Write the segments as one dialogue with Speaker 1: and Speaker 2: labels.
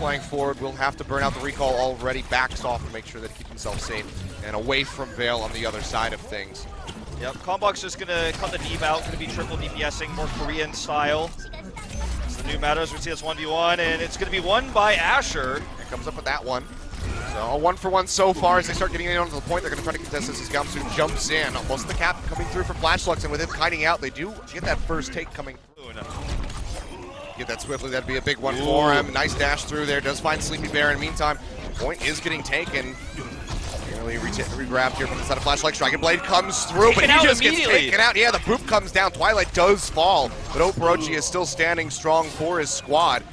Speaker 1: playing forward, will have to burn out the recall already, backs off to make sure that he keeps himself safe and away from Veil on the other side of things.
Speaker 2: Yep, Conbox is going to cut the deep out, going to be triple DPSing, more Korean style. It's the new meta as we see this 1v1, and it's going to be won by Asher.
Speaker 1: And comes up with that one. So a 1-for-1 so far as they start getting in onto the point. They're going to try to contest this as Gamsu jumps in. Almost the cap coming through for Flashlux, and with him kiting out, they do get that first take coming through. Get that swiftly, that'd be a big one for him. Nice dash through there, does find SleepyBear. In the meantime, the point is getting taken. Nearly re-grabbed here from the side of Flashlux. Dragon Blade comes through, but he just gets taken out. Yeah, the boop comes down. Twighlight does fall, but Opraochi is still standing strong for his squad.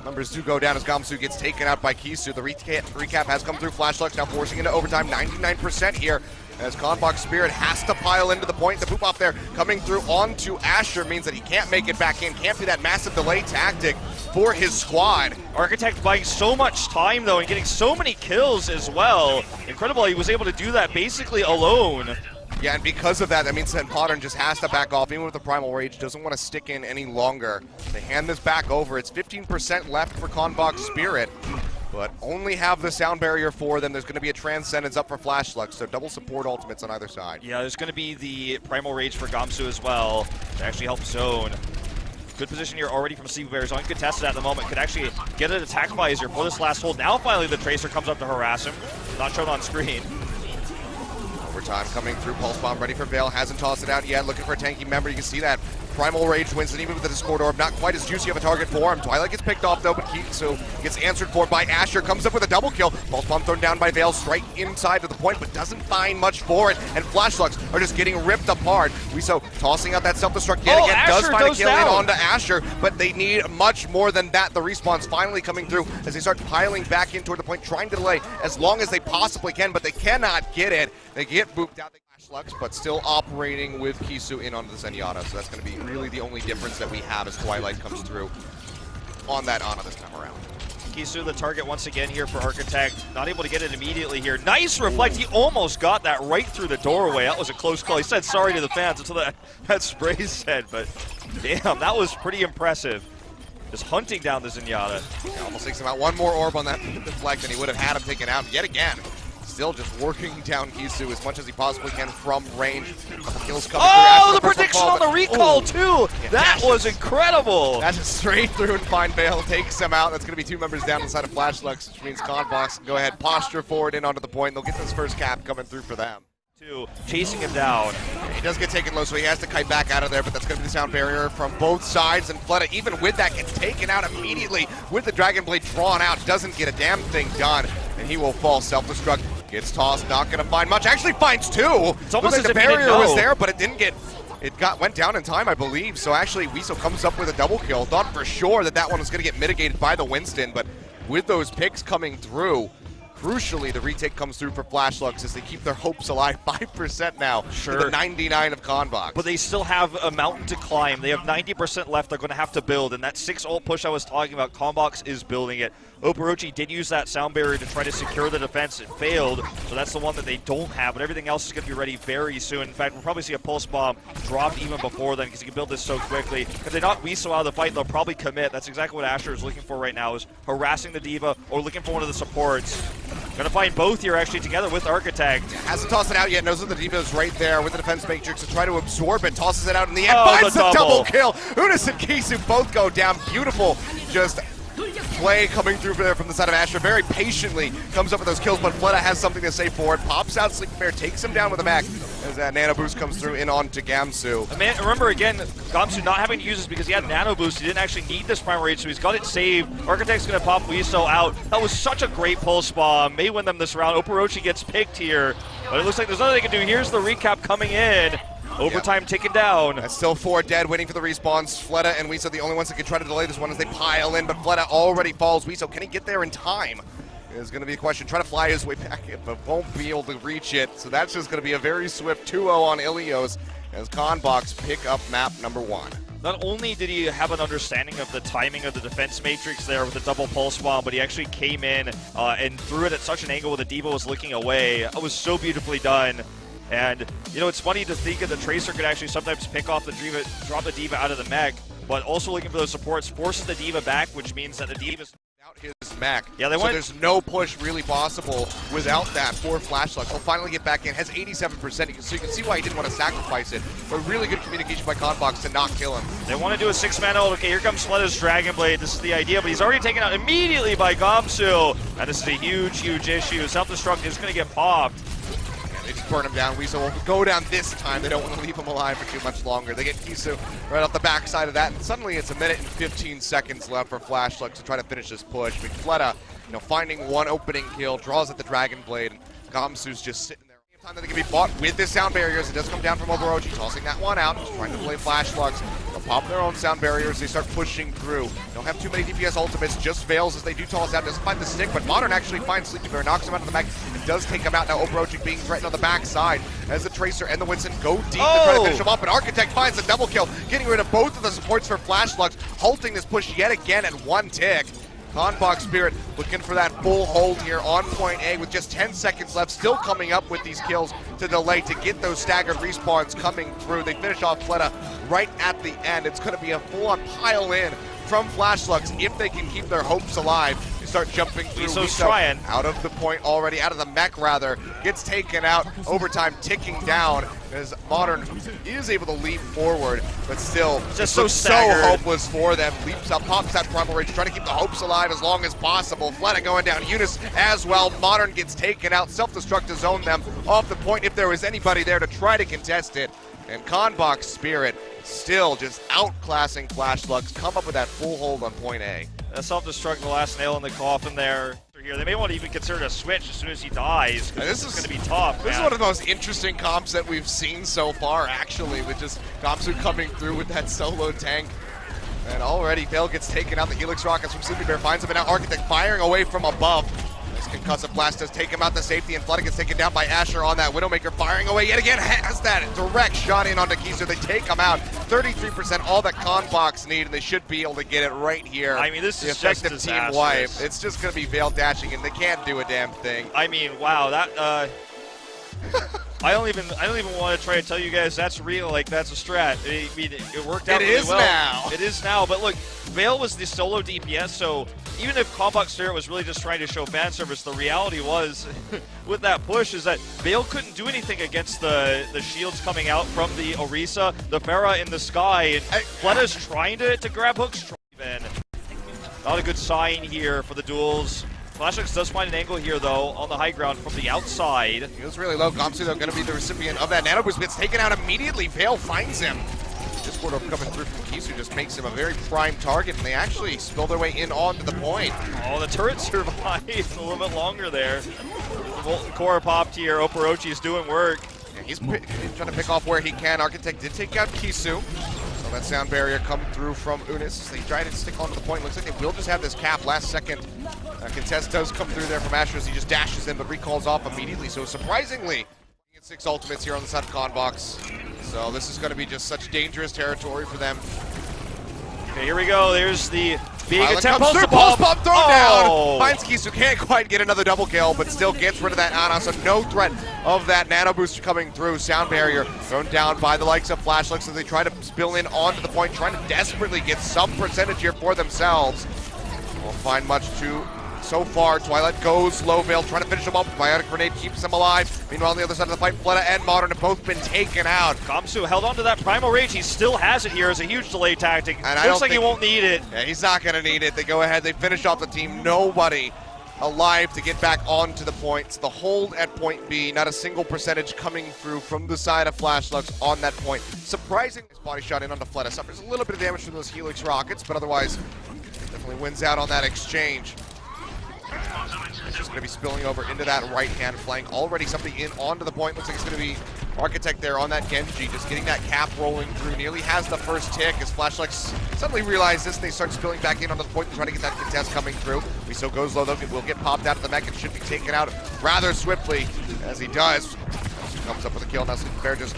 Speaker 1: Numbers do go down as Gamsu gets taken out by Kisu. The recap has come through. Flashlux now forcing into overtime. 99% here as Conbox Spirit has to pile into the point. The poop off there coming through onto Asher means that he can't make it back in. Can't be that massive delay tactic for his squad.
Speaker 2: Architect buying so much time though and getting so many kills as well. Incredible he was able to do that basically alone.
Speaker 1: Yeah, and because of that, that means that Modern just has to back off, even with the Primal Rage, doesn't want to stick in any longer. They hand this back over. It's 15% left for Conbox Spirit, but only have the sound barrier for them. There's going to be a Transcendence up for Flashlux, so double support ultimates on either side.
Speaker 2: Yeah, there's going to be the Primal Rage for Gamsu as well to actually help zone. Good position here already from SleepyBear. Is uncontested at the moment. Could actually get an attack visor for this last hold. Now finally the Tracer comes up to harass him. Not shown on screen.
Speaker 1: Overtime coming through. Pulse Bomb ready for Veil. Hasn't tossed it out yet. Looking for a tanky member. You can see that. Primal Rage wins, and even with the Discord Orb, not quite as juicy of a target for him. Twighlight gets picked off though, but Kisu gets answered for by Asher. Comes up with a double kill. Pulse Bomb thrown down by Veil straight inside to the point, but doesn't find much for it. And Flashlux are just getting ripped apart. Weeso tossing out that self-destruct yet again.
Speaker 2: Asher
Speaker 1: does find a kill
Speaker 2: down.
Speaker 1: in onto Asher, but they need much more than that. The respawn's finally coming through as they start piling back in toward the point, trying to delay as long as they possibly can, but they cannot get it. They get booped out. Flashlux, but still operating with Kisu in onto the Zenyatta, so that's going to be really the only difference that we have as Twighlight comes through on that Ana this time around.
Speaker 2: Kisu the target once again here for Architect. Not able to get it immediately here. Nice reflect. He almost got that right through the doorway. That was a close call. He said sorry to the fans until that spray said, but damn, that was pretty impressive. Just hunting down the Zenyatta.
Speaker 1: Yeah, almost takes him out. One more orb on that deflect and he would have had him taken out yet again. Still just working down Kisu as much as he possibly can from range. A couple kills coming through.
Speaker 2: Oh, the prediction on the recall too!
Speaker 1: Yeah,
Speaker 2: that was incredible!
Speaker 1: That's just straight through and fine Veil takes him out. That's going to be 2 members down inside of Flashlux, which means Conbox can go ahead, posture forward in onto the point. They'll get this first cap coming through for them.
Speaker 2: Chasing him down.
Speaker 1: He does get taken low, so he has to kite back out of there, but that's going to be the sound barrier from both sides, and Fleta, even with that, gets taken out immediately with the Dragon Blade drawn out, doesn't get a damn thing done, and he will fall self-destruct. Gets tossed, not going to find much. Actually finds 2!
Speaker 2: It's almost
Speaker 1: like
Speaker 2: as
Speaker 1: the
Speaker 2: if
Speaker 1: barrier was there, but it didn't get... went down in time, I believe, so actually Weeso comes up with a double kill. Thought for sure that that one was going to get mitigated by the Winston, but with those picks coming through, crucially, the retake comes through for Flashlux as they keep their hopes alive. 5% now.
Speaker 2: Sure.
Speaker 1: The 99 of Conbox.
Speaker 2: But they still have a mountain to climb. They have 90% left. They're going to have to build. And that 6 ult push I was talking about, Conbox is building it. Opraochi did use that sound barrier to try to secure the defense. It failed. So that's the one that they don't have. But everything else is going to be ready very soon. In fact, we'll probably see a pulse bomb drop even before then because he can build this so quickly. If they knock Weeso out of the fight, they'll probably commit. That's exactly what Asher is looking for right now, is harassing the D.Va or looking for one of the supports. Gonna find both here actually together with Architect.
Speaker 1: Hasn't tossed it out yet, knows that the D.Va is right there with the defense matrix to try to absorb it, tosses it out in the end, finds the double kill. Unis and Kisu both go down. Beautiful, just play coming through there from the side of Asher. Very patiently comes up with those kills, but Fleta has something to say for it. Pops out SleepyBear, takes him down with a mech as that nano boost comes through in onto Gamsu.
Speaker 2: Man, remember again, Gamsu not having to use this because he had nano boost. He didn't actually need this Primal Rage, so he's got it saved. Architect's gonna pop Weeso out. That was such a great pulse bomb. May win them this round. Opraochi gets picked here, but it looks like there's nothing they can do. Here's the recap coming in. Overtime ticking down.
Speaker 1: That's still 4 dead, waiting for the respawns. Fleta and Weeso the only ones that can try to delay this one as they pile in, but Fleta already falls. Weeso, can he get there in time? Is going to be a question. Try to fly his way back in, but won't be able to reach it. So that's just going to be a very swift 2-0 on Ilios as Conbox pick up map number 1.
Speaker 2: Not only did he have an understanding of the timing of the defense matrix there with the double pulse bomb, but he actually came in and threw it at such an angle where the D.Va was looking away. It was so beautifully done. And, you know, it's funny to think that the Tracer could actually sometimes pick off the D.Va, drop the D.Va out of the mech, but also looking for those supports, forces the D.Va back, which means that the D.Va's
Speaker 1: His mech.
Speaker 2: Yeah,
Speaker 1: so there's no push really possible without that for Flashluck. He'll finally get back in, has 87%, so you can see why he didn't want to sacrifice it, but really good communication by Conbox to not kill him.
Speaker 2: They want to do a 6-man ult. Okay, here comes Fleta's Dragon Blade. This is the idea, but he's already taken out immediately by Gamsu, and this is a huge, huge issue. Self-destruct is going to get popped.
Speaker 1: They just burn him down. Weeso will go down this time. They don't want to leave him alive for too much longer. They get Kisu right off the backside of that, and suddenly it's 1 minute and 15 seconds left for Flashluck to try to finish this push. But Fleta, finding one opening kill, draws at the Dragon Blade, and Gamsu's just sitting there. Time that they can be fought with the sound barriers. It does come down from Opraochi, tossing that one out, just trying to play Flashlucks. They'll pop their own sound barriers. They start pushing through. Don't have too many DPS ultimates, just fails as they do toss out. Doesn't find the stick, but Modern actually finds SleepyBear, knocks him out of the mech, and does take him out. Now Opraochi being threatened on the backside as the Tracer and the Winston go deep to try to finish him up, and Architect finds a double kill, getting rid of both of the supports for Flashlucks, halting this push yet again at 1 tick. Conbox Spirit looking for that full hold here on point A with just 10 seconds left, still coming up with these kills to delay to get those staggered respawns coming through. They finish off Fleta right at the end. It's going to be a full-on pile in from Flashlucks if they can keep their hopes alive. They start jumping through.
Speaker 2: Weeso's trying.
Speaker 1: Out of the point already, out of the mech rather, gets taken out. Overtime ticking down as Modern is able to leap forward, but still
Speaker 2: just
Speaker 1: so
Speaker 2: staggered.
Speaker 1: hopeless for them. Leaps up, pops that primal rage, trying to keep the hopes alive as long as possible. Fleta going down, Unis as well. Modern gets taken out, self-destruct to zone them off the point if there was anybody there to try to contest it. And Conbox Spirit still just outclassing Flashlucks, come up with that full hold on point A.
Speaker 2: Self-destruct, the last nail in the coffin there. Here. They may want to even consider a switch as soon as he dies, because this is going to be tough.
Speaker 1: This is one of the most interesting comps that we've seen so far, actually, with just Gamsu coming through with that solo tank. And already Vale gets taken out. The Helix Rockets from SleepyBear finds him, and now Architect firing away from above. This concussive blast does take him out to safety, and Fleta gets taken down by Asher on that. Widowmaker firing away yet again, has that direct shot in onto Kisu. They take him out. 33% all that Conbox need, and they should be able to get it right here.
Speaker 2: I mean, this
Speaker 1: the
Speaker 2: is just
Speaker 1: effective team wipe. It's just going to be Vale dashing, and they can't do a damn thing.
Speaker 2: I mean, wow, that I don't even want to try to tell you guys that's real, like that's a strat. I mean, it worked out really well.
Speaker 1: Now.
Speaker 2: It is now, but look, Vale was the solo DPS, so even if Conbox Spirit was really just trying to show fan service, the reality was, with that push, is that Vale couldn't do anything against the shields coming out from the Orisa, the Farah in the sky, and Fleta's trying to grab hooks. Not a good sign here for the duels. Flashlucks does find an angle here, though, on the high ground from the outside.
Speaker 1: He was really low. Gamsu, though, going to be the recipient of that nano boost. Gets taken out immediately. Vale finds him. Discord coming through from Kisu just makes him a very prime target, and they actually spill their way in onto the point.
Speaker 2: Oh, the turret survived a little bit longer there. The Molten Core popped here. Opraochi is doing work.
Speaker 1: Yeah, he's trying to pick off where he can. Architect did take out Kisu. So that sound barrier come through from Unis. They try to stick onto the point. Looks like they will just have this cap last second. Contest does come through there from Asher as he just dashes in, but recalls off immediately. So surprisingly, 6 ultimates here on the side of Conbox. So this is going to be just such dangerous territory for them.
Speaker 2: Okay, here we go. There's the big
Speaker 1: Pilot
Speaker 2: attempt.
Speaker 1: comes through, post pump thrown
Speaker 2: Oh!
Speaker 1: down. Finds Kisu, can't quite get another double kill, but still gets rid of that Ana. So no threat of that nano boost coming through. Sound barrier thrown down by the likes of Flashlucks as they try to spill in onto the point, trying to desperately get some percentage here for themselves. Won't find much to. So far, Twighlight goes low. Vale trying to finish him up. Biotic Grenade keeps him alive. Meanwhile, on the other side of the fight, Fleta and Modern have both been taken out.
Speaker 2: Gamsu held on to that Primal Rage. He still has it here as a huge delay tactic.
Speaker 1: And
Speaker 2: looks like he won't need it.
Speaker 1: Yeah, he's not going to need it. They go ahead. They finish off the team. Nobody alive to get back onto the points. The hold at point B. Not a single percentage coming through from the side of Flashlucks on that point. Surprising. His body shot in onto Fleta. Suffers a little bit of damage from those Helix rockets, but otherwise definitely wins out on that exchange. It's just going to be spilling over into that right-hand flank. Already somebody in onto the point. Looks like it's going to be Architect there on that Genji, just getting that cap rolling through. Nearly has the first tick as Flashlucks suddenly realize this, and they start spilling back in onto the point and trying to get that contest coming through. Weeso goes low, though. Will get popped out of the mech and should be taken out rather swiftly as he does. Comes up with a kill. Now SleepyBear just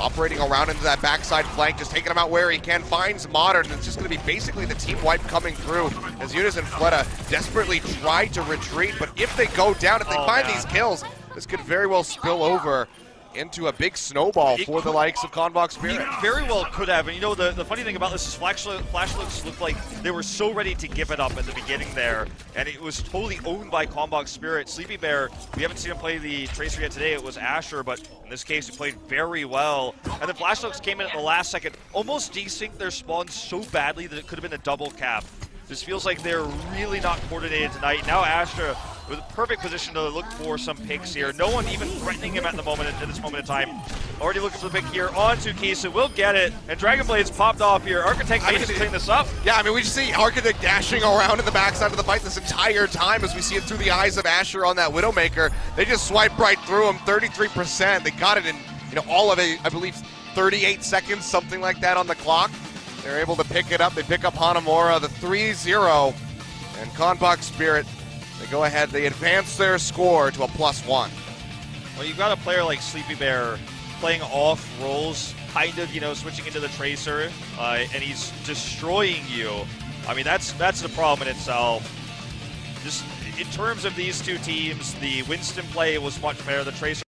Speaker 1: operating around into that backside flank, just taking him out where he can, finds Modern, and it's just going to be basically the team wipe coming through as Unis and Fleta desperately try to retreat, but if they go down, if they find these kills, this could very well spill over into a big snowball for the likes of Conbox Spirit.
Speaker 2: He very well could have, and you know, the funny thing about this is Flash looks looked like they were so ready to give it up at the beginning there, and it was totally owned by Conbox Spirit. SleepyBear, we haven't seen him play the Tracer yet today, it was Asher, but in this case he played very well. And then Flashlooks came in at the last second, almost desynced their spawns so badly that it could have been a double cap. This feels like they're really not coordinated tonight. Now Asher with a perfect position to look for some picks here. No one even threatening him at the moment, at this moment in time. Already looking for the pick here onto Kisu. Will get it, and Dragon Blade's popped off here. Architect may just clean this up.
Speaker 1: Yeah, I mean, we just see Architect dashing around in the backside of the fight this entire time as we see it through the eyes of Asher on that Widowmaker. They just swipe right through him, 33%. They got it in, you know, all of it, I believe 38 seconds, something like that on the clock. They're able to pick it up. They pick up Hanamura, the 3-0, and Conbox Spirit, they go ahead, they advance their score to a +1.
Speaker 2: Well, you've got a player like SleepyBear playing off roles, kind of, you know, switching into the Tracer, and he's destroying you. I mean, that's the problem in itself. Just in terms of these two teams, the Winston play was much better. The Tracer